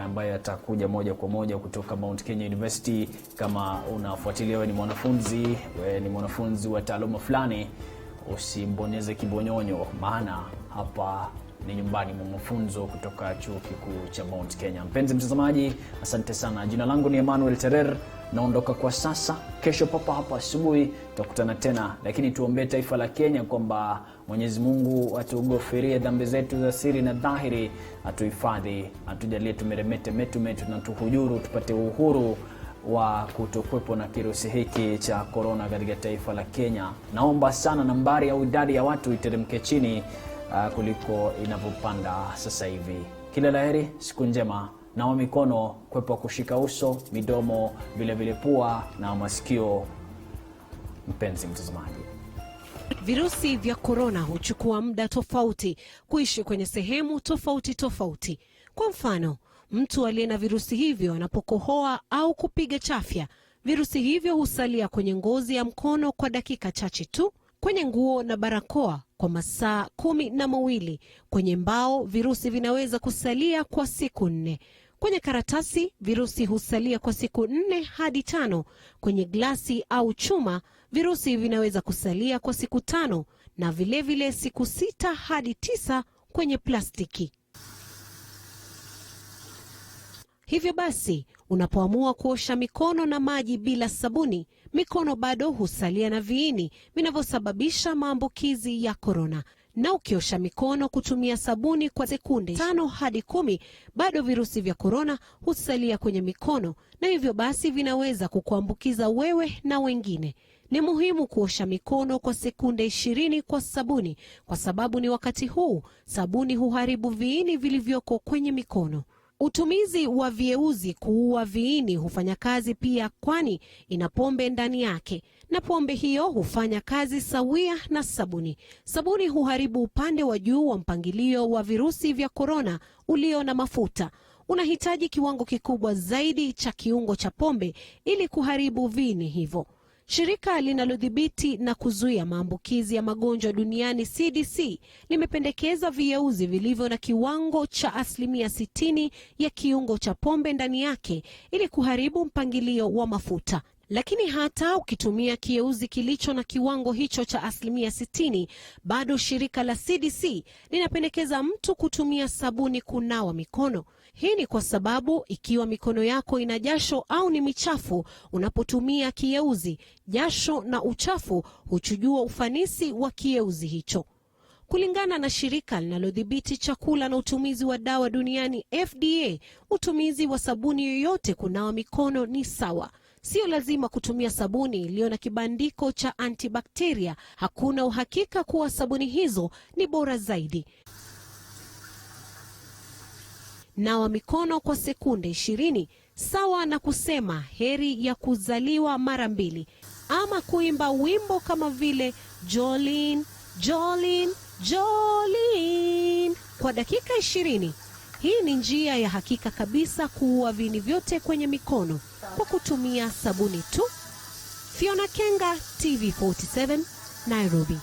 ambayo yatakuja moja kwa moja kutoka Mount Kenya University. Kama unafuatilia, wewe ni mwanafunzi wa taaluma fulani, usimbonyeze kibonyonyo, maana hapa ni nyumbani mwa mafunzo kutoka chuo kikuu cha Mount Kenya. Mpenzi mtazamaji, asante sana. Jina langu ni Emmanuel Terer, naondoka kwa sasa. Kesho papa hapa asubuhi tutakutana tena, lakini tuombee taifa la Kenya kwamba Mwenyezi Mungu atughofirie dhambi zetu za siri na dhahiri, atuhifadhi, atujalie tumeremete metu na tuhujuru, tupate uhuru wa kutokwepo na kirusi hiki cha corona katika taifa la Kenya. Naomba sana nambari au idadi ya watu iteremke chini kuliko inavyopanda sasa hivi. Kila laheri, siku njema. Nawa mikono, kwepa kushika uso, midomo, vile vile pua na masikio. Mpenzi mtazamaji, virusi vya corona huchukua muda tofauti kuishi kwenye sehemu tofauti. Kwa mfano, mtu aliye na virusi hivyo anapokohoa au kupiga chafya, virusi hivyo husalia kwenye ngozi ya mkono kwa dakika chache tu, kwenye nguo na barakoa kwa masaa 12, kwenye mbao virusi vinaweza kusalia kwa siku 4, kwenye karatasi virusi husalia kwa siku 4 hadi 5, kwenye glasi au chuma virusi vinaweza kusalia kwa siku 5, na vilevile siku 6 hadi 9 kwenye plastiki. Hivyo basi, unapoamua kuosha mikono na maji bila sabuni, mikono bado husalia na viini vinavyosababisha maambukizi ya corona. Na ukiosha mikono kutumia sabuni kwa sekunde 5 hadi 10, bado virusi vya corona husalia kwenye mikono, na hivyo basi vinaweza kukuambukiza wewe na wengine. Ni muhimu kuosha mikono kwa sekunde 20 kwa sabuni, kwa sababu ni wakati huu sabuni huharibu viini vilivyoko kwenye mikono. Utumizi wa vieuzi kuua viini hufanya kazi pia, kwani ina pombe ndani yake, na pombe hiyo hufanya kazi sawia na sabuni. Sabuni huharibu upande wa juu wa mpangilio wa virusi vya corona ulio na mafuta. Unahitaji kiwango kikubwa zaidi cha kiungo cha pombe ili kuharibu viini hivyo. Shirika linalodhibiti na kuzuia maambukizi ya magonjwa duniani CDC limependekeza vieuzi vilivyo na kiwango cha 60% ya kiungo cha pombe ndani yake ili kuharibu mpangilio wa mafuta. Lakini hata ukitumia kieuzi kilicho na kiwango hicho cha 60%, bado shirika la CDC linapendekeza mtu kutumia sabuni kunawa mikono. Hii ni kwa sababu ikiwa mikono yako ina jasho au ni michafu, unapotumia kieuzi, jasho na uchafu huchujua ufanisi wa kieuzi hicho. Kulingana na shirika linalodhibiti chakula na utumizi wa dawa duniani FDA, utumizi wa sabuni yoyote kunawa mikono ni sawa. Sio lazima kutumia sabuni iliyo na kibandiko cha antibakteria. Hakuna uhakika kuwa sabuni hizo ni bora zaidi. Nawa mikono kwa sekunde 20, sawa na kusema heri ya kuzaliwa mara 2, ama kuimba wimbo kama vile Jolene, Jolene, Jolene kwa dakika 20. Hii ni njia ya hakika kabisa kuua viini vyote kwenye mikono kwa kutumia sabuni tu. Fiona Kenga, TV47, Nairobi.